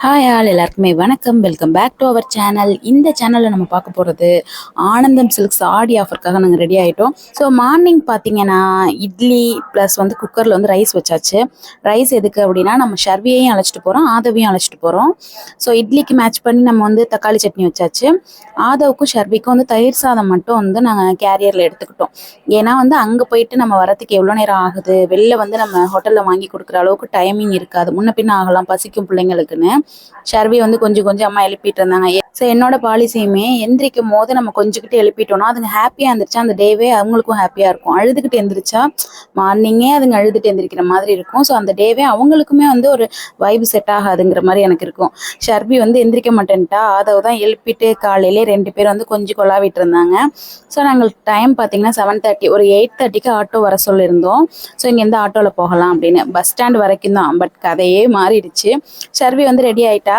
Hi all எல்லாருக்குமே வணக்கம். Welcome back to our channel. இந்த சேனலில் நம்ம பார்க்க போகிறது ஆனந்தம் சில்க்ஸ் ஆடி ஆஃபருக்காக நாங்கள் ரெடி ஆகிட்டோம். ஸோ மார்னிங் பார்த்தீங்கன்னா இட்லி ப்ளஸ் வந்து குக்கரில் வந்து ரைஸ் வச்சாச்சு. ரைஸ் எதுக்கு அப்படின்னா நம்ம ஷர்வியையும் அழைச்சிட்டு போகிறோம், ஆதவியும் அழைச்சிட்டு போகிறோம். ஸோ இட்லிக்கு மேட்ச் பண்ணி நம்ம வந்து தக்காளி சட்னி வச்சாச்சு. ஆதவுக்கும் ஷர்விக்கும் வந்து தயிர் சாதம் மட்டும் வந்து நாங்கள் கேரியரில் எடுத்துக்கிட்டோம். ஏன்னா வந்து அங்கே போயிட்டு நம்ம வரத்துக்கு எவ்வளோ நேரம் ஆகுது, வெளில வந்து நம்ம ஹோட்டலில் வாங்கி கொடுக்குற அளவுக்கு டைமிங் இருக்காது, முன்ன பின்ன ஆகலாம் பசிக்கும் பிள்ளைங்களுக்குன்னு. ஷர்வி வந்து கொஞ்சம் கொஞ்சம் அம்மா எழுப்பிட்டு இருந்தாங்க. ஸோ என்னோட பாலிசியுமே எந்திரிக்கும் போது நம்ம கொஞ்சிக்கிட்டு எழுப்பிட்டோம்னா அதுங்க ஹாப்பியாக இருந்துருச்சா அந்த டேவே அவங்களுக்கும் ஹாப்பியாக இருக்கும். அழுதுகிட்டு எந்திரிச்சா மார்னிங்கே அதுங்க அழுதுட்டு எந்திரிக்கிற மாதிரி இருக்கும். ஸோ அந்த டேவே அவங்களுக்குமே வந்து ஒரு வைப் செட் ஆகாதுங்கிற மாதிரி எனக்கு இருக்கும். ஷர்வி வந்து எந்திரிக்க மாட்டேன்ட்டா, அதை தான் எழுப்பிட்டு காலையிலே 2 பேர் வந்து கொஞ்சம் கொலாவிட்டு இருந்தாங்க. ஸோ நாங்கள் டைம் பார்த்தீங்கன்னா 7:30, ஒரு 8:30க்கு ஆட்டோ வர சொல்லியிருந்தோம். ஸோ இங்கேருந்து ஆட்டோவில் போகலாம் அப்படின்னு பஸ் ஸ்டாண்ட் வரைக்கும் தான். பட் கதையே மாறிடுச்சு. ஷர்வி வந்து ரெடி ஆயிட்டா.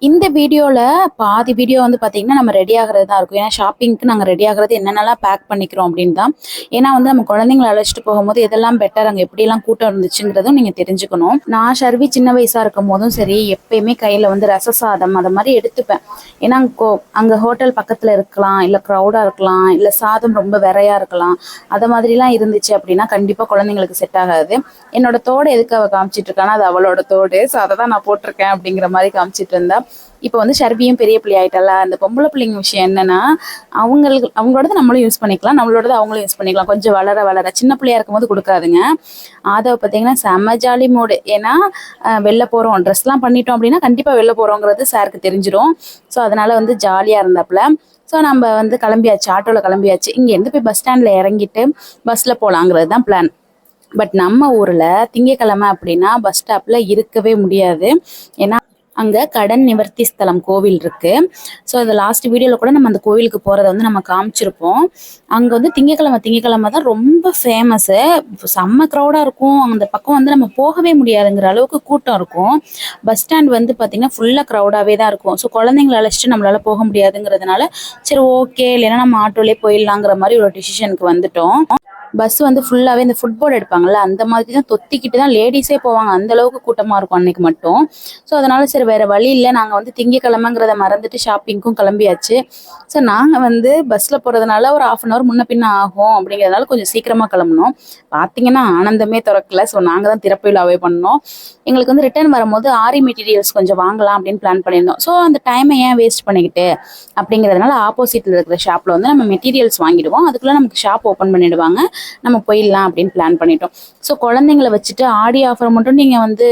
இந்த வீடியோவில் பாதி வீடியோ வந்து பார்த்தீங்கன்னா நம்ம ரெடி ஆகிறது தான் இருக்கும். ஏன்னா ஷாப்பிங்க்கு நாங்கள் ரெடி ஆகிறது என்னென்னலாம் பேக் பண்ணிக்கிறோம் அப்படின்னு தான். ஏன்னா வந்து நம்ம குழந்தைங்களை அழைச்சிட்டு போகும்போது எதெல்லாம் பெட்டர், அங்கே எப்படிலாம் கூட்டம் இருந்துச்சுங்கிறதும் நீங்கள் தெரிஞ்சுக்கணும். நான் ஷர்வி சின்ன வயசாக இருக்கும் போதும் சரி எப்பயுமே கையில் வந்து ரச சாதம் அதை மாதிரி எடுத்துப்பேன். ஏன்னா அங்கே ஹோட்டல் பக்கத்தில் இருக்கலாம், இல்லை க்ரௌடாக இருக்கலாம், இல்லை சாதம் ரொம்ப விரையாக இருக்கலாம். அதை மாதிரிலாம் இருந்துச்சு அப்படின்னா கண்டிப்பாக குழந்தைங்களுக்கு செட் ஆகாது. என்னோட தோடு எதுக்கு அவள் காமிச்சிட்டு இருக்கானா அது அவளோட தோடு. ஸோ அதை தான் நான் போட்டிருக்கேன் அப்படிங்கிற மாதிரி காமிச்சிட்டு இருந்தா. இப்போ வந்து ஷர்வியும் பெரிய பிள்ளை ஆயிட்டல. அந்த பொம்பளை பிள்ளைங்க விஷயம் என்னன்னா அவங்களோடது நம்மளும் யூஸ் பண்ணிக்கலாம், நம்மளோடது அவங்களும் யூஸ் பண்ணிக்கலாம். கொஞ்சம் வளர வளர சின்ன பிள்ளையா இருக்கும்போது கொடுக்காதுங்க. அதை பார்த்தீங்கன்னா செம்ம ஜாலி மூடு. ஏன்னா வெளில போகிறோம், ட்ரெஸ்லாம் பண்ணிட்டோம் அப்படின்னா கண்டிப்பாக வெளில போகிறோங்கிறது சாருக்கு தெரிஞ்சிடும். ஸோ அதனால வந்து ஜாலியாக இருந்தாப்புல. ஸோ நம்ம வந்து கிளம்பியாச்சு, ஆட்டோவில் கிளம்பியாச்சு. இங்கேருந்து போய் பஸ் ஸ்டாண்டில் இறங்கிட்டு பஸ்ஸில் போகலாங்கிறது தான் பிளான். பட் நம்ம ஊரில் திங்கக்கிழமை அப்படின்னா பஸ் ஸ்டாப்பில் இருக்கவே முடியாது. ஏன்னா அங்கே கடன் நிவர்த்தி ஸ்தலம் கோவில் இருக்குது. ஸோ அது லாஸ்ட் வீடியோவில் கூட நம்ம அந்த கோவிலுக்கு போகிறத வந்து நம்ம காமிச்சிருப்போம். அங்கே வந்து திங்கக்கிழமை தான் ரொம்ப ஃபேமஸ்ஸு. செம்ம க்ரௌடாக இருக்கும். அந்த பக்கம் வந்து நம்ம போகவே முடியாதுங்கிற அளவுக்கு கூட்டம் இருக்கும். பஸ் ஸ்டாண்ட் வந்து பார்த்திங்கன்னா ஃபுல்லாக க்ரௌடாகவே தான் இருக்கும். ஸோ குழந்தைங்களை அழைச்சிட்டு நம்மளால் போக முடியாதுங்கிறதுனால சரி ஓகே இல்லைன்னா நம்ம ஆட்டோலேயே போயிடலாங்கிற மாதிரி ஒரு டிசிஷனுக்கு வந்துட்டோம். பஸ் வந்து ஃபுல்லாகவே இந்த ஃபுட்போர்டு எடுப்பாங்கள்ல அந்த மாதிரி தான் தொத்திக்கிட்டு தான் லேடிஸே போவாங்க. அந்தளவுக்கு கூட்டமாக இருக்கும் அன்றைக்கி மட்டும். ஸோ அதனால் சரி வேறு வழி இல்லை, நாங்கள் வந்து திங்கக்கிழமைங்கிறத மறந்துட்டு ஷாப்பிங்க்கும் கிளம்பியாச்சு. ஸோ நாங்கள் வந்து பஸ்ஸில் போகிறதுனால ஒரு 1/2 hour முன்ன பின்ன ஆகும் அப்படிங்கிறதுனால கொஞ்சம் சீக்கிரமாக கிளம்புனோம். பார்த்திங்கன்னா ஆனந்தமே திறக்கல. ஸோ நாங்கள் தான் திறப்பு விழாவே பண்ணோம். எங்களுக்கு வந்து ரிட்டர்ன் வரும்போது ஆரி மெட்டீரியல்ஸ் கொஞ்சம் வாங்கலாம் அப்படின்னு பிளான் பண்ணியிருந்தோம். ஸோ அந்த டைமை ஏன் வேஸ்ட் பண்ணிக்கிட்டு அப்படிங்கிறதுனால ஆப்போசிட்டில் இருக்கிற ஷாப்பில் வந்து நம்ம மெட்டீரியல்ஸ் வாங்கிடுவோம். அதுக்குள்ளே நமக்கு ஷாப் ஓப்பன் பண்ணிவிடுவாங்க, நம்ம போயிடலாம் அப்படின்னு பிளான் பண்ணிட்டோம். ஸோ குழந்தைங்களை வச்சுட்டு ஆடி ஆஃபர் மட்டும் நீங்கள் வந்து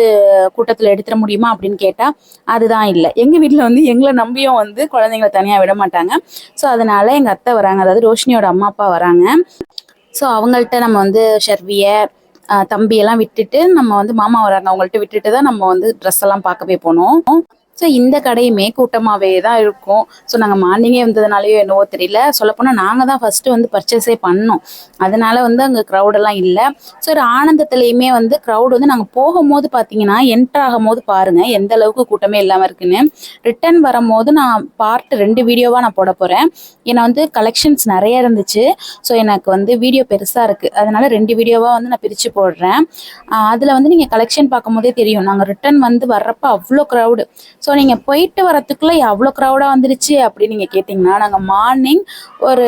கூட்டத்தில் எடுத்துட முடியுமா அப்படின்னு கேட்டால் அதுதான் இல்லை. எங்கள் வீட்டில் வந்து எங்களை நம்பியும் வந்து குழந்தைங்களை தனியாக விட மாட்டாங்க. ஸோ அதனால் எங்கள் அத்தை வராங்க, அதாவது ரோஷினியோட அம்மா அப்பா வராங்க. ஸோ அவங்கள்ட்ட நம்ம வந்து ஷர்வியை தம்பியெல்லாம் விட்டுட்டு நம்ம வந்து மாமா வராங்க அவங்கள்ட்ட விட்டுட்டு தான் நம்ம வந்து ட்ரெஸ் எல்லாம் பார்க்கவே போனோம். ஸோ இந்த கடையுமே கூட்டமாகவே தான் இருக்கும். ஸோ நாங்கள் மார்னிங்கே வந்ததுனாலையோ என்னவோ தெரியல, சொல்லப்போனால் நாங்கள் தான் ஃபஸ்ட்டு வந்து பர்ச்சேஸே பண்ணோம். அதனால் வந்து அங்கே க்ரௌடெல்லாம் இல்லை. ஸோ ஒரு ஆனந்தத்துலேயுமே வந்து க்ரௌடு வந்து நாங்கள் போகும்போது பார்த்தீங்கன்னா என்ட்ரு ஆகும் போது பாருங்கள் எந்த அளவுக்கு கூட்டமே இல்லாமல் இருக்குன்னு. ரிட்டன் வரும்போது நான் பார்ட் 2 வீடியோவாக நான் போட போகிறேன். ஏன்னா வந்து கலெக்ஷன்ஸ் நிறைய இருந்துச்சு. ஸோ எனக்கு வந்து வீடியோ பெருசாக இருக்குது, அதனால் 2 வீடியோவாக வந்து நான் பிரித்து போடுறேன். அதில் வந்து நீங்கள் கலெக்ஷன் பார்க்கும்போதே தெரியும். நாங்கள் ரிட்டன் வந்து வர்றப்போ அவ்வளோ க்ரௌடு. ஸோ நீங்கள் போயிட்டு வரத்துக்குள்ளே எவ்வளோ க்ரௌடாக வந்துருச்சு அப்படின்னு நீங்கள் கேட்டிங்கன்னா நாங்கள் மார்னிங் ஒரு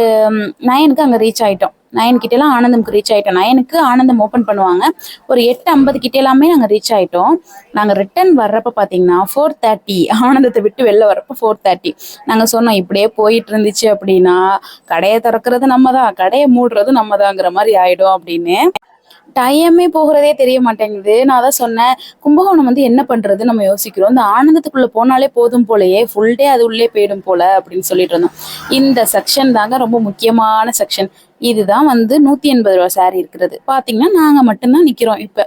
9க்கு அங்கே ரீச் ஆகிட்டோம். 9 கிட்டேலாம் ஆனந்தம்க்கு ரீச் ஆகிட்டோம். 9க்கு ஆனந்தம் ஓப்பன் பண்ணுவாங்க. ஒரு 8:50 கிட்டே எல்லாமே நாங்கள் ரீச் ஆகிட்டோம். நாங்கள் ரிட்டன் வர்றப்போ பார்த்தீங்கன்னா 4:30, ஆனந்தத்தை விட்டு வெளில வரப்போ 4:30. நாங்கள் சொன்னோம் இப்படியே போயிட்டு இருந்துச்சு அப்படின்னா கடையை திறக்கிறது நம்ம தான், கடையை மூடுறது நம்ம தாங்கிற மாதிரி ஆகிடும் அப்படின்னு. டைமே போகிறதே தெரிய மாட்டேங்குது. நான் தான் சொன்னேன் கும்பகோணம் வந்து என்ன பண்ணுறது நம்ம யோசிக்கிறோம், இந்த ஆனந்தத்துக்குள்ளே போனாலே போதும் போலையே, ஃபுல் டே அது உள்ளே போயிடும் போல அப்படின்னு சொல்லிட்டு இருந்தோம். இந்த செக்ஷன் தாங்க ரொம்ப முக்கியமான செக்ஷன். இதுதான் வந்து 180 ரூபா சாரீ இருக்கிறது. பார்த்தீங்கன்னா நாங்கள் மட்டும்தான் நிற்கிறோம். இப்போ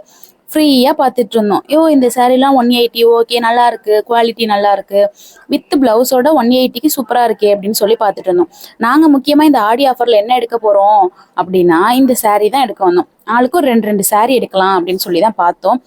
ஃப்ரீயாக பார்த்துட்டு இருந்தோம். இந்த சாரீலாம் 180 ஓகே நல்லா இருக்குது, குவாலிட்டி நல்லா இருக்குது, வித் ப்ளவுஸோட 180க்கு சூப்பராக இருக்கே அப்படின்னு சொல்லி பார்த்துட்டு இருந்தோம். நாங்கள் முக்கியமாக இந்த ஆடி ஆஃபரில் என்ன எடுக்க போகிறோம் அப்படின்னா இந்த சாரீ தான் எடுக்க வந்தோம். ஆளுக்கு ஒரு 2 சாரீ எடுக்கலாம் அப்படின்னு சொல்லி தான் பார்த்தோம்.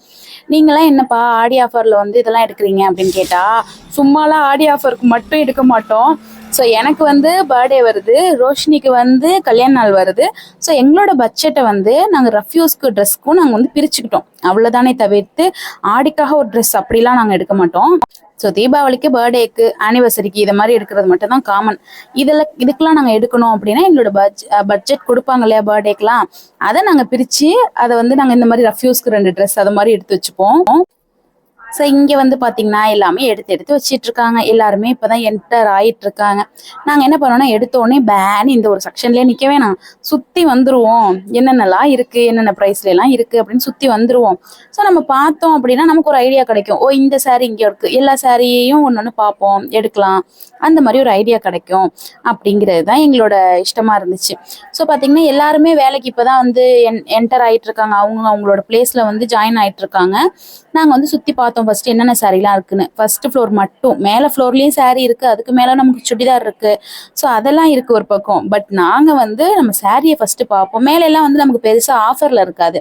நீங்களாம் என்னப்பா ஆடி ஆஃபரில் வந்து இதெல்லாம் எடுக்கிறீங்க அப்படின்னு கேட்டால் சும்மாலாம் ஆடி ஆஃபருக்கு மட்டும் எடுக்க மாட்டோம். ஸோ எனக்கு வந்து பர்த்டே வருது, ரோஷினிக்கு வந்து கல்யாண நாள் வருது. ஸோ எங்களோட பட்ஜெட்டை வந்து நாங்கள் ரஃப்யூஸ்க்கு ட்ரெஸ்க்கும் நாங்கள் வந்து பிரிச்சுக்கிட்டோம். அவ்வளோதானே தவிர்த்து ஆடிக்காக ஒரு ட்ரெஸ் அப்படிலாம் நாங்கள் எடுக்க மாட்டோம். ஸோ தீபாவளிக்கு, பர்த்டேக்கு, ஆனிவர்சரிக்கு இதை மாதிரி எடுக்கிறது மட்டும் தான் காமன். இதுக்கெல்லாம் நாங்கள் எடுக்கணும் அப்படின்னா எங்களோட பட்ஜெட் கொடுப்பாங்க இல்லையா பர்த்டேக்கெலாம், அதை நாங்கள் பிரித்து அதை வந்து நாங்கள் இந்த மாதிரி ரஃப்யூஸ்க்கு 2 ட்ரெஸ் அதை மாதிரி எடுத்து வச்சுப்போம். ஸோ இங்கே வந்து பார்த்தீங்கன்னா எல்லாமே எடுத்து எடுத்து வச்சிட்டு இருக்காங்க. எல்லாருமே இப்போ தான் என்டர் ஆகிட்டு இருக்காங்க. நாங்கள் என்ன பண்ணோம்னா எடுத்தோடனே பேன் இந்த ஒரு செக்ஷன்லேயே நிற்க வேணாம், சுற்றி வந்துடுவோம். என்னென்னலாம் இருக்குது, என்னென்ன ப்ரைஸ்லாம் இருக்குது அப்படின்னு சுற்றி வந்துடுவோம். ஸோ நம்ம பார்த்தோம் அப்படின்னா நமக்கு ஒரு ஐடியா கிடைக்கும். ஓ, இந்த சாரீ இங்கே இருக்குது, எல்லா சாரியையும் ஒன்று ஒன்று பார்ப்போம், எடுக்கலாம், அந்த மாதிரி ஒரு ஐடியா கிடைக்கும் அப்படிங்கிறது தான் எங்களோட இஷ்டமாக இருந்துச்சு. ஸோ பார்த்தீங்கன்னா எல்லாருமே வேலைக்கு இப்போ தான் வந்து என்டர் ஆகிட்டு இருக்காங்க. அவங்களோட பிளேஸில் வந்து ஜாயின் ஆகிட்டு இருக்காங்க. நாங்கள் வந்து சுற்றி பார்த்தோம் ஃபர்ஸ்ட் என்னென்ன சாரீலாம் இருக்குன்னு. ஃபர்ஸ்ட் ஃப்ளோர் மட்டும், மேலே ஃப்ளோர்லேயும் சாரீ இருக்குது, அதுக்கு மேலே நமக்கு சுடிதார் இருக்குது. ஸோ அதெல்லாம் இருக்குது ஒரு பக்கம். பட் நாங்கள் வந்து நம்ம சாரியை ஃபர்ஸ்ட் பார்ப்போம். மேலெல்லாம் வந்து நமக்கு பெருசாக ஆஃபரில் இருக்காது,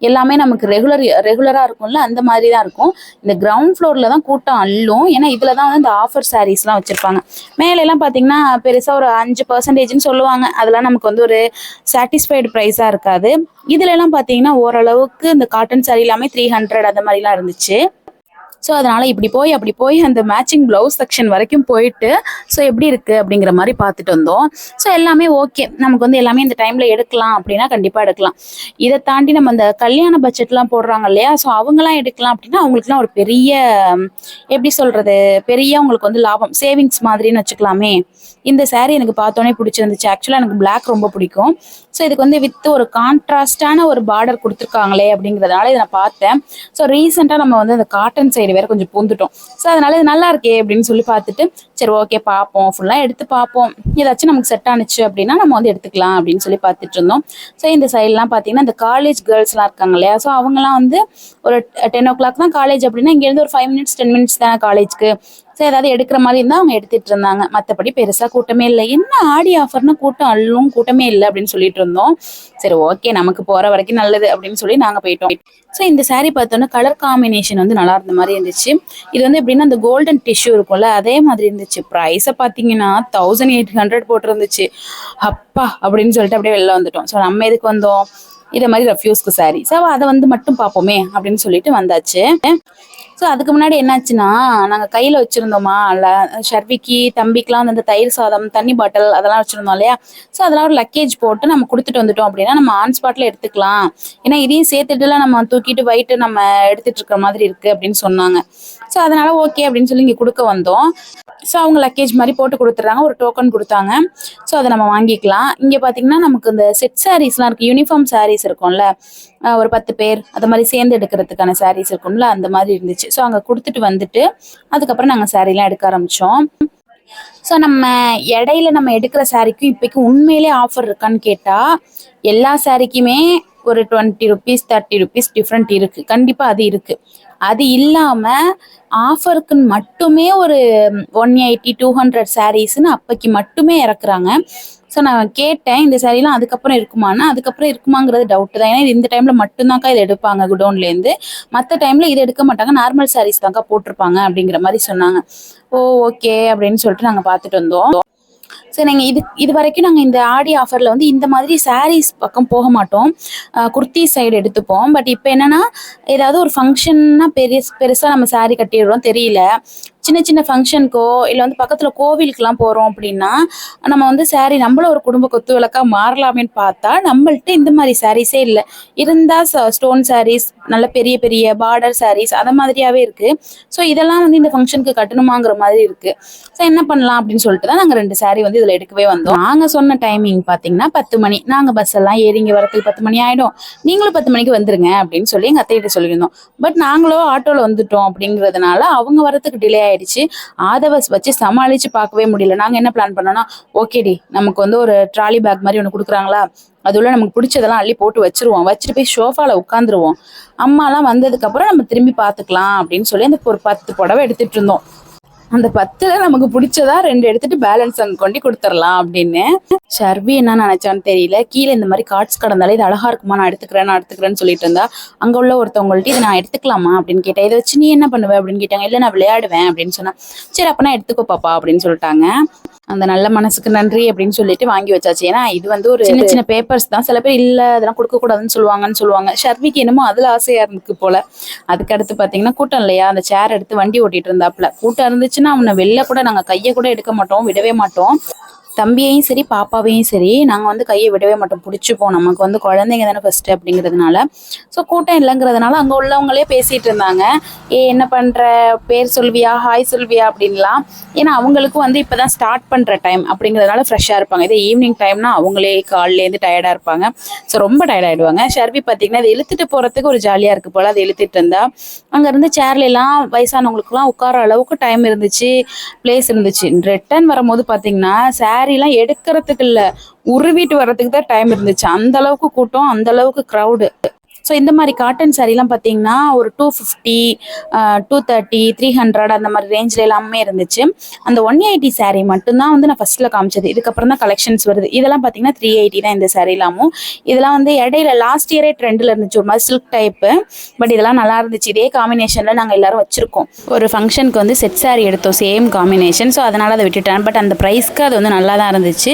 எல்லாமே நமக்கு ரெகுலராக இருக்கும்ல, அந்த மாதிரி தான் இருக்கும். இந்த கிரவுண்ட் ஃப்ளோரில் தான் கூட்டம் அள்ளும். ஏன்னா இதில் தான் வந்து இந்த ஆஃபர் சாரீஸ்லாம் வச்சுருப்பாங்க. மேலெல்லாம் பார்த்தீங்கன்னா பெருசாக ஒரு 5% சொல்லுவாங்க. அதெல்லாம் நமக்கு வந்து ஒரு சாட்டிஸ்ஃபைடு ப்ரைஸாக இருக்காது. இதுலலாம் பார்த்தீங்கன்னா ஓரளவுக்கு இந்த காட்டன் சாரீ எல்லாமே 300 அந்த மாதிரிலாம் இருந்துச்சு. ஸோ அதனால் இப்படி போய் அப்படி போய் அந்த மேட்சிங் ப்ளவுஸ் செக்ஷன் வரைக்கும் போயிட்டு ஸோ எப்படி இருக்குது அப்படிங்கிற மாதிரி பார்த்துட்டு வந்தோம். ஸோ எல்லாமே ஓகே, நமக்கு வந்து எல்லாமே இந்த டைமில் எடுக்கலாம் அப்படின்னா கண்டிப்பாக எடுக்கலாம். இதை தாண்டி நம்ம அந்த கல்யாண பட்ஜெட்லாம் போடுறாங்க இல்லையா, ஸோ அவங்களாம் எடுக்கலாம் அப்படின்னா அவங்களுக்குலாம் ஒரு பெரிய எப்படி சொல்கிறது, பெரிய அவங்களுக்கு வந்து லாபம், சேவிங்ஸ் மாதிரின்னு வச்சுக்கலாமே. இந்த சாரீ எனக்கு பார்த்தோன்னே பிடிச்சிருந்துச்சு. ஆக்சுவலாக எனக்கு பிளாக் ரொம்ப பிடிக்கும். ஸோ இதுக்கு வந்து வித் ஒரு கான்ட்ராஸ்டான ஒரு பார்டர் கொடுத்துருக்காங்களே அப்படிங்கிறதுனால இதை நான் பார்த்தேன். ஸோ ரீசெண்டாக நம்ம வந்து அந்த காட்டன் சைடு வேற கொஞ்சம் பூந்துட்டோம். ஸோ அதனால இது நல்லா இருக்கே அப்படின்னு சொல்லி பார்த்துட்டு சரி ஓகே பார்ப்போம், ஃபுல்லாக எடுத்து பார்ப்போம், ஏதாச்சும் நமக்கு செட் ஆனிச்சு அப்படின்னா நம்ம வந்து எடுத்துக்கலாம் அப்படின்னு சொல்லி பார்த்துட்டு இருந்தோம். ஸோ இந்த சைட்லாம் பார்த்தீங்கன்னா இந்த காலேஜ் கேர்ள்ஸ்லாம் இருக்காங்க இல்லையா, ஸோ அவங்கலாம் வந்து ஒரு 10 o'clock தான் காலேஜ் அப்படின்னா இங்கேருந்து ஒரு 5 minutes 10 minutes தானே காலேஜ்க்கு. ஸோ ஏதாவது எடுக்கிற மாதிரி இருந்தால் அவங்க எடுத்துட்டு இருந்தாங்க. மற்றபடி பெருசாக கூட்டமே இல்லை. என்ன ஆடி ஆஃபர்னா கூட்டம் அள்ளும், கூட்டமே இல்லை அப்படின்னு சொல்லிட்டு இருந்தோம். சரி ஓகே, நமக்கு போகிற வரைக்கும் நல்லது அப்படின்னு சொல்லி நாங்கள் போயிட்டோம். ஸோ இந்த சாரீ பார்த்தோன்னா கலர் காம்பினேஷன் வந்து நல்லா இருந்த மாதிரி இருந்துச்சு. இது வந்து எப்படின்னா அந்த கோல்டன் டிஷ்யூ இருக்கும்ல அதே மாதிரி இருந்துச்சு. ப்ரைஸை பார்த்தீங்கன்னா 1800 போட்டிருந்துச்சு. அப்பா அப்படின்னு சொல்லிட்டு அப்படியே வெளில வந்துட்டோம். ஸோ நம்ம எதுக்கு வந்தோம், இதை மாதிரி ரஃப்யூஸ்க்கு சாரீ, ஸோ அதை வந்து மட்டும் பார்ப்போமே அப்படின்னு சொல்லிட்டு வந்தாச்சு. ஸோ அதுக்கு முன்னாடி என்னாச்சுன்னா நாங்கள் கையில் வச்சுருந்தோமா ஷர்விக்கு தம்பிக்கெலாம் வந்து அந்த தயிர் சாதம், தண்ணி பாட்டில் அதெல்லாம் வச்சுருந்தோம் இல்லையா, ஸோ அதெல்லாம் ஒரு லக்கேஜ் போட்டு நம்ம கொடுத்துட்டு வந்துட்டோம் அப்படின்னா நம்ம ஆன் ஸ்பாட்டில் எடுத்துக்கலாம். ஏன்னா இதையும் சேர்த்துட்டுலாம் நம்ம தூக்கிட்டு போயிட்டு நம்ம எடுத்துகிட்டு இருக்கிற மாதிரி இருக்குது அப்படின்னு சொன்னாங்க. ஸோ அதனால் ஓகே அப்படின்னு சொல்லி இங்கே கொடுக்க வந்தோம். ஸோ அவங்க லக்கேஜ் மாதிரி போட்டு கொடுத்துட்றாங்க, ஒரு டோக்கன் கொடுத்தாங்க. ஸோ அதை நம்ம வாங்கிக்கலாம். இங்கே பார்த்தீங்கன்னா நமக்கு இந்த செட் சாரீஸ்லாம் இருக்குது, யூனிஃபார்ம் சாரீஸ் இருக்கும்ல, ஒரு 10 பேர் அது மாதிரி சேர்ந்து எடுக்கிறதுக்கான சாரீஸ் இருக்கும்ல, அந்த மாதிரி இருந்துச்சு. ஸோ அங்கே கொடுத்துட்டு வந்துட்டு அதுக்கப்புறம் நாங்கள் சாரீலாம் எடுக்க ஆரம்பித்தோம். ஸோ நம்ம இடையில நம்ம எடுக்கிற சாரீக்கும் இப்போக்கும் உண்மையிலே ஆஃபர் இருக்கான்னு கேட்டால் எல்லா சாரீக்குமே ஒரு 20 rupees 30 rupees டிஃப்ரெண்ட் இருக்குது, கண்டிப்பாக அது இருக்குது. அது இல்லாமல் ஆஃபருக்குன்னு மட்டுமே ஒரு 180 200 சாரீஸ்ன்னு அப்போக்கு மட்டுமே இறக்குறாங்க. ஸோ நான் கேட்டேன் இந்த சாரீலாம் அதுக்கப்புறம் இருக்குமானா, அதுக்கப்புறம் இருக்குமாங்கிறது டவுட்டு தான். ஏன்னா இது இந்த டைமில் மட்டும்தான்க்கா இதை எடுப்பாங்க குடோன்லேருந்து, மற்ற டைமில் இதை எடுக்க மாட்டாங்க, நார்மல் சாரீஸ் தான்க்கா போட்டிருப்பாங்க அப்படிங்கிற மாதிரி சொன்னாங்க. ஓ ஓகே அப்படின்னு சொல்லிட்டு நாங்கள் பார்த்துட்டு வந்தோம். ஸோ நீங்கள் இது வரைக்கும் நாங்கள் இந்த ஆடி ஆஃபரில் வந்து இந்த மாதிரி சாரீஸ் பக்கம் போக மாட்டோம், குர்த்தி சைடு எடுத்துப்போம். பட் இப்போ என்னென்னா ஏதாவது ஒரு ஃபங்க்ஷன்னா பெருசாக நம்ம சாரீ கட்டிடுறோம் தெரியல, சின்ன சின்ன ஃபங்க்ஷனுக்கோ இல்லை வந்து பக்கத்தில் கோவிலுக்கெலாம் போகிறோம் அப்படின்னா நம்ம வந்து சாரீ நம்மளும் ஒரு குடும்ப கொத்து விளக்காக மாறலாமேன்னு பார்த்தா நம்மள்ட்ட இந்த மாதிரி சாரீஸே இல்லை. இருந்தால் ஸ்டோன் சாரீஸ், நல்ல பெரிய பெரிய பார்டர் சாரீஸ் அதை மாதிரியாகவே இருக்குது. ஸோ இதெல்லாம் வந்து இந்த ஃபங்க்ஷனுக்கு கட்டணுமாங்கிற மாதிரி இருக்குது. ஸோ என்ன பண்ணலாம் அப்படின்னு சொல்லிட்டு தான் நாங்கள் 2 சாரீ வந்து இதில் எடுக்கவே வந்தோம். நாங்கள் சொன்ன டைமிங் பார்த்தீங்கன்னா 10 மணி, நாங்கள் பஸ் எல்லாம் ஏறி இங்கே வரத்துக்கு 10 மணி ஆகிடும், நீங்களும் 10 மணிக்கு வந்துருங்க அப்படின்னு சொல்லி எங்கள் அத்தைகிட்ட சொல்லியிருந்தோம். பட் நாங்களும் ஆட்டோவில் வந்துட்டோம் அப்படிங்கிறதுனால அவங்க வரத்துக்கு டிலே ஆகிடுச்சு. ஆதவஸ் வச்சு சமாளித்து பார்க்கவே முடியல. நாங்கள் என்ன பிளான் பண்ணோன்னா, ஓகேடி நமக்கு வந்து ஒரு ட்ராலி பேக் மாதிரி ஒன்று கொடுக்குறாங்களா, அதுல நமக்கு பிடிச்சதெல்லாம் அள்ளி போட்டு வச்சிருவோம், வச்சுட்டு போய் ஷோஃபாவில் உட்காந்துருவோம், அம்மாலாம் வந்ததுக்கப்புறம் நம்ம திரும்பி பார்த்துக்கலாம் அப்படின்னு சொல்லி அந்த ஒரு 10 புடவை எடுத்துகிட்டு இருந்தோம். அந்த 10ல் நமக்கு பிடிச்சதா 2 எடுத்துட்டு பேலன்ஸ் அங்கே கொண்டு கொடுத்துடலாம் அப்படின்னு. ஷர்வி என்ன நினைச்சான்னு தெரியல. கீழே இந்த மாதிரி கார்ட்ஸ் கடந்தாலே இது அழகா இருக்குமா, நான் எடுத்துக்கிறேன்னு சொல்லிட்டு இருந்தா. அங்க உள்ள ஒருத்தவங்கள்ட்ட இதை நான் எடுத்துக்கலாமா அப்படின்னு கேட்டேன். இதை வச்சு நீ என்ன பண்ணுவ அப்படின்னு கேட்டாங்க. இல்லை நான் விளையாடுவேன் அப்படின்னு சொன்னா. சரி அப்பனா எடுத்துக்கோ பாப்பா அப்படின்னு சொல்லிட்டாங்க. அந்த நல்ல மனசுக்கு நன்றி அப்படின்னு சொல்லிட்டு வாங்கி வச்சாச்சு. ஏன்னா இது வந்து ஒரு சின்ன சின்ன பேப்பர்ஸ் தான். சில பேர் இல்ல அதெல்லாம் கொடுக்க கூடாதுன்னு சொல்லுவாங்க. ஷர்விக்கு என்னமோ அதுல ஆசையா இருக்கு போல. அதுக்கு அடுத்து பாத்தீங்கன்னா கூட்டம் இல்லையா, அந்த சேர் எடுத்து வண்டி ஓட்டிட்டு இருந்தாப்புல. கூட்டம் இருந்துச்சுன்னா அவனை வெளில கூட நாங்க கையை கூட எடுக்க மாட்டோம், விடவே மாட்டோம். தம்பியையும் சரி பாப்பாவையும் சரி நாங்கள் வந்து கையை விடவே மாட்டோம், பிடிச்சிப்போம். நமக்கு வந்து குழந்தைங்க தானே ஃபர்ஸ்ட் அப்படிங்கிறதுனால. ஸோ கூட்டம் இல்லைங்கிறதுனால அங்கே உள்ளவங்களே பேசிகிட்டு இருந்தாங்க. என்ன பண்ணுற, பேர் சொல்வியா, ஹாய் சொல்வியா அப்படின்லாம். ஏன்னா அவங்களுக்கும் வந்து இப்போ தான் ஸ்டார்ட் பண்ணுற டைம் அப்படிங்கிறதுனால ஃப்ரெஷ்ஷாக இருப்பாங்க. இதே ஈவினிங் டைம்னா அவங்களே காலிலேருந்து டயர்டாக இருப்பாங்க. ஸோ ரொம்ப டயர்டாகிடுவாங்க. ஷர்வி பார்த்தீங்கன்னா அதை இழுத்துட்டு போகிறதுக்கு ஒரு ஜாலியாக இருக்குது போல். அதை இழுத்துட்டு இருந்தா அங்கேருந்து சேர்லாம் வயசானவங்களுக்குலாம் உட்கார அளவுக்கு டைம் இருந்துச்சு, பிளேஸ் இருந்துச்சு. ரிட்டர்ன் வரும்போது பார்த்தீங்கன்னா சாரிலாம் எடுக்கிறதுக்கு இல்லை, உருவிட்டு வர்றதுக்கு தான் டைம் இருந்துச்சு. அந்த அளவுக்கு கூட்டம், அந்த அளவுக்கு க்ரௌடு. ஸோ இந்த மாதிரி காட்டன் சாரீலாம் பார்த்தீங்கன்னா ஒரு 250, 230, 300 அந்த மாதிரி ரேஞ்சில் எல்லாமே இருந்துச்சு. அந்த 180 சாரீ மட்டும்தான் வந்து நான் ஃபர்ஸ்ட்டில் காமிச்சது. இதுக்கப்புறம் தான் கலெக்ஷன்ஸ் வருது. இதெல்லாம் பார்த்தீங்கன்னா 380 தான் இந்த சாரீலாமும். இதெல்லாம் வந்து இடையில லாஸ்ட் இயரே ட்ரெண்டில் இருந்துச்சு, ஒரு மாதிரி சில்க் டைப்பு. பட் இதெல்லாம் நல்லா இருந்துச்சு. இதே காம்பினேஷனில் நாங்கள் எல்லாரும் வச்சுருக்கோம். ஒரு ஃபங்க்ஷனுக்கு வந்து செட் சாரீ எடுத்தோம், சேம் காம்பினேஷன். ஸோ அதனால் அதை விட்டுட்டேன். பட் அந்த ப்ரைஸ்க்கு அது வந்து நல்லா தான் இருந்துச்சு.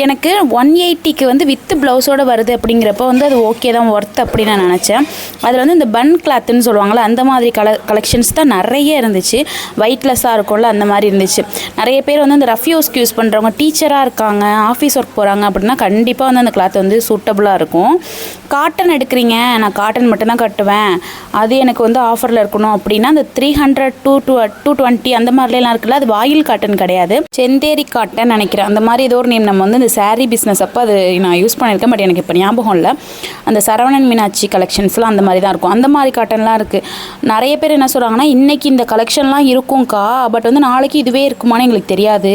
எனக்கு 180க்கு வந்து வித் ப்ளவுஸோடு வருது அப்படிங்கிறப்ப வந்து அது ஓகே தான், ஒர்த் அப்படின்னு நான் நினச்சேன். அதில் வந்து இந்த பன் கிளாத்துன்னு சொல்லுவாங்கள்ல, அந்த மாதிரி கலெக்ஷன்ஸ் தான் நிறைய இருந்துச்சு. வெயிட்லெஸ்ஸாக இருக்கும்ல, அந்த மாதிரி இருந்துச்சு. நிறைய பேர் வந்து இந்த ரஃப் யூஸ்க்கு யூஸ் பண்ணுறவங்க, டீச்சராக இருக்காங்க, ஆஃபீஸ் ஒர்க் போகிறாங்க அப்படின்னா கண்டிப்பாக வந்து அந்த கிளாத் வந்து சூட்டபுளாக இருக்கும். காட்டன் எடுக்கிறீங்க, நான் காட்டன் மட்டும்தான் கட்டுவேன், அது எனக்கு வந்து ஆஃபரில் இருக்கணும் அப்படின்னா அந்த 300 to 220 அந்த மாதிரிலாம் இருக்குல்ல, அது வாயில் காட்டன் கிடையாது, செந்தேரி காட்டன் நினைக்கிறேன். அந்த மாதிரி ஏதோ ஒரு நேம். நம்ம வந்து இந்த சாரீ பிஸ்னஸ் அப்போ அது நான் யூஸ் பண்ணியிருக்கேன். பட் எனக்கு இப்போ ஞாபகம் இல்லை. அந்த சரவணன் மீனாட்சி கலெக்ஷன்ஸ்லாம் அந்த மாதிரி தான் இருக்கும். அந்த மாதிரி காட்டன்லாம் இருக்குது. நிறைய பேர் என்ன சொல்கிறாங்கன்னா, இன்றைக்கி இந்த கலெக்ஷன்லாம் இருக்கும்க்கா, பட் வந்து நாளைக்கு இதுவே இருக்குமான்னு எங்களுக்கு தெரியாது,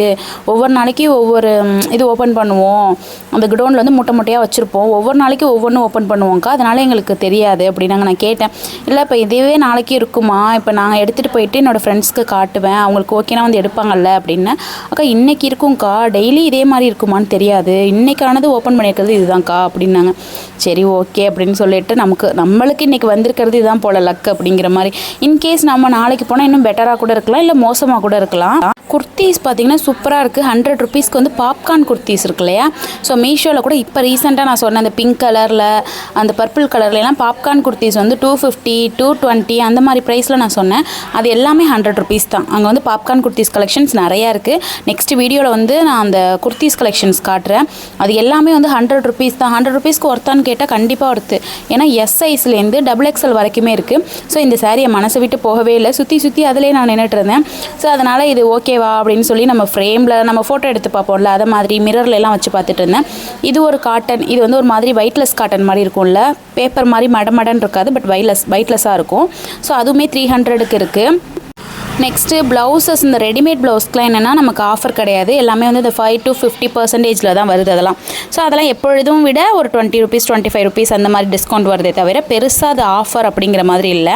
ஒவ்வொரு நாளைக்கு ஒவ்வொரு இது ஓப்பன் பண்ணுவோம், அந்த குடோனில் வந்து மூட்டை மூட்டையாக வச்சுருப்போம், ஒவ்வொரு நாளைக்கு ஒவ்வொன்றும் ஓப்பன் பண்ணுவோம்க்கா, அதனால் எங்களுக்கு தெரியாது அப்படின்னாங்க. நான் கேட்டேன், இல்லை இப்போ இதுவே நாளைக்கு இருக்குமா, இப்போ நாங்கள் எடுத்துகிட்டு போயிட்டு என்னோடய ஃப்ரெண்ட்ஸ்க்கு காட்டுவேன், அவங்களுக்கு ஓகேனா வந்து எடுப்பாங்கல்ல அப்படின்னு. அக்கா இன்றைக்கி இருக்கும்க்கா, டெய்லி இதே மாதிரி இருக்குமான்னு தெரியாது, இன்றைக்கானது ஓப்பன் பண்ணியிருக்கிறது இதுதான்க்கா அப்படின்னாங்க. சரி ஓகே அப்படின்னு சொல்லிட்டு நம்மளுக்கு இன்றைக்கி வந்திருக்கிறது இதுதான் போல லக் அப்படிங்கிற மாதிரி. இன்கேஸ் நம்ம நாளைக்கு போனால் இன்னும் பெட்டராக கூட இருக்கலாம், இல்லை மோசமாக கூட இருக்கலாம். குர்த்திஸ் பார்த்தீங்கன்னா சூப்பராக இருக்குது. 100 rupeesக்கு வந்து பாப்கார்ன் குர்த்திஸ் இருக்கு இல்லையா. ஸோ மீஷோவில் கூட இப்போ ரீசெண்டாக நான் சொன்னேன், அந்த பிங்க் கலரில் அந்த பர்பிள் கலர்லாம் பாப்கார்ன் குர்த்திஸ் வந்து 250, 220 அந்த மாதிரி ப்ரைஸில் நான் சொன்னேன். அது எல்லாமே 100 rupees தான். அங்கே வந்து பாப்கார்ன் குர்த்திஸ் கலெக்ஷன்ஸ் நிறையா இருக்குது. நெக்ஸ்ட் வீடியோவில் வந்து நான் அந்த குர்த்திஸ் கலெக்ஷன்ஸ் காட்டுறேன். அது எல்லாமே வந்து 100 rupees தான். 100 rupeesக்கு ஒர்த்தான்னு கேட்டால் கண்டிப்பாக ஒர்த்து. ஏன்னா எஸ் சைஸ்லேருந்து XXL வரைக்குமே இருக்குது. ஸோ இந்த சாரியை மனசை விட்டு போகவே இல்லை. சுற்றி அதிலே நான் நின்றுட்டு இருந்தேன். ஸோ அதனால் இது ஓகேவா அப்படின்னு சொல்லி நம்ம ஃப்ரேமில் நம்ம ஃபோட்டோ எடுத்து பார்ப்போம்ல, அதை மாதிரி மிரர்லாம் வச்சு பார்த்துட்டு இருந்தேன். இது ஒரு காட்டன், இது வந்து ஒரு மாதிரி வெயிட்லெஸ் காட்டன் மாதிரி இருக்கும்ல, பேப்பர் மாதிரி மடமடன்னு இருக்காது, பட் வெயிட்லெஸ்ஸாக இருக்கும். ஸோ அதுவுமே 300க்கு இருக்குது. நெக்ஸ்ட்டு ப்ளவுசஸ், இந்த ரெடிமேட் ப்ளவுஸ்க்குலாம் என்னென்னா நமக்கு ஆஃபர் கிடையாது, எல்லாமே வந்து இந்த 5 to 50% தான் வருது அதெல்லாம். ஸோ அதெல்லாம் எப்பொழுதும் விட ஒரு 20 rupees 25 rupees அந்த மாதிரி டிஸ்கவுண்ட் வருதே தவிர பெருசாக அது ஆஃபர் அப்படிங்கிற மாதிரி இல்லை.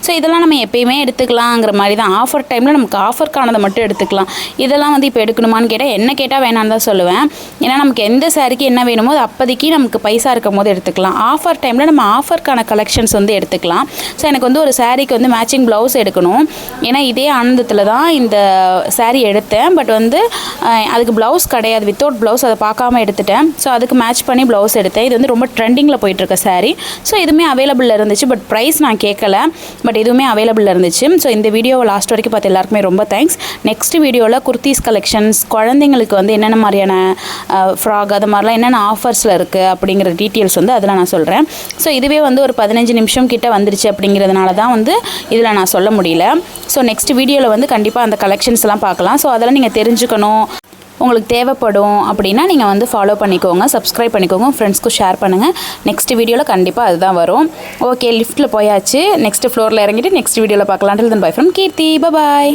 ஸோ இதெல்லாம் நம்ம எப்பயுமே எடுத்துக்கலாங்கிற மாதிரி தான். ஆஃபர் டைமில் நமக்கு ஆஃபருக்கானதை மட்டும் எடுத்துக்கலாம். இதெல்லாம் வந்து இப்போ எடுக்கணுமான்னு கேட்டால் என்ன கேட்டால் வேணான்னு தான் சொல்லுவேன். ஏன்னா நமக்கு எந்த சாரிக்கு என்ன வேணுமோ அது அப்போதைக்கு நமக்கு பைசா இருக்கும் போது எடுத்துக்கலாம். ஆஃபர் டைமில் நம்ம ஆஃபருக்கான கலெக்ஷன்ஸ் வந்து எடுத்துக்கலாம். ஸோ எனக்கு வந்து ஒரு சாரிக்கு வந்து மேட்சிங் ப்ளவுஸ் எடுக்கணும். ஏன்னா இதே ஆனந்தத்தில் தான் இந்த சாரீ எடுத்தேன். பட் வந்து அதுக்கு ப்ளவுஸ் கிடையாது, வித்தவுட் ப்ளவுஸ், அதை பார்க்காம எடுத்துட்டேன். ஸோ அதுக்கு மேட்ச் பண்ணி ப்ளவுஸ் எடுத்தேன். இது வந்து ரொம்ப ட்ரெண்டிங்கில் போயிட்டுருக்க சாரீ. ஸோ இதுவுமே அவைலபிளில் இருந்துச்சு. பட் ப்ரைஸ் நான் கேட்கல, பட் இதுவுமே அவைலபிளில் இருந்துச்சு. ஸோ இந்த வீடியோவை லாஸ்ட் வரைக்கும் பார்த்து எல்லாருக்குமே ரொம்ப தேங்க்ஸ். நெக்ஸ்ட் வீடியோவில் குர்த்திஸ் கலெக்ஷன்ஸ், குழந்தைங்களுக்கு வந்து என்னென்ன மாதிரியான ஃப்ராக், அது மாதிரிலாம் என்னென்ன ஆஃபர்ஸில் இருக்குது அப்படிங்கிற டீட்டெயில்ஸ் வந்து அதில் நான் சொல்கிறேன். ஸோ இதுவே வந்து ஒரு 15 நிமிஷம் கிட்ட வந்துருச்சு அப்படிங்கிறதுனால தான் வந்து இதில் நான் சொல்ல முடியல. ஸோ நெக்ஸ்ட் வீடியோவில் வந்து கண்டிப்பாக அந்த கலெக்ஷன்ஸ்லாம் பார்க்கலாம். ஸோ அதெல்லாம் நீங்கள் தெரிஞ்சுக்கணும், உங்களுக்கு தேவைப்படும் அப்படின்னா நீங்கள் வந்து ஃபாலோ பண்ணிக்கோங்க, சப்ஸ்கிரைப் பண்ணிக்கோங்க, ஃப்ரெண்ட்ஸ்க்கு ஷேர் பண்ணுங்கள். நெக்ஸ்ட் வீடியோவில் கண்டிப்பாக அதுதான் வரும். ஓகே, லிஃப்ட்டில் போயாச்சு, நெக்ஸ்ட் ஃப்ளோரில் இறங்கிட்டு நெக்ஸ்ட் வீடியோவில் பார்க்கலாம். டில் தென் பை ஃப்ரம் கீர்த்தி, பாய்.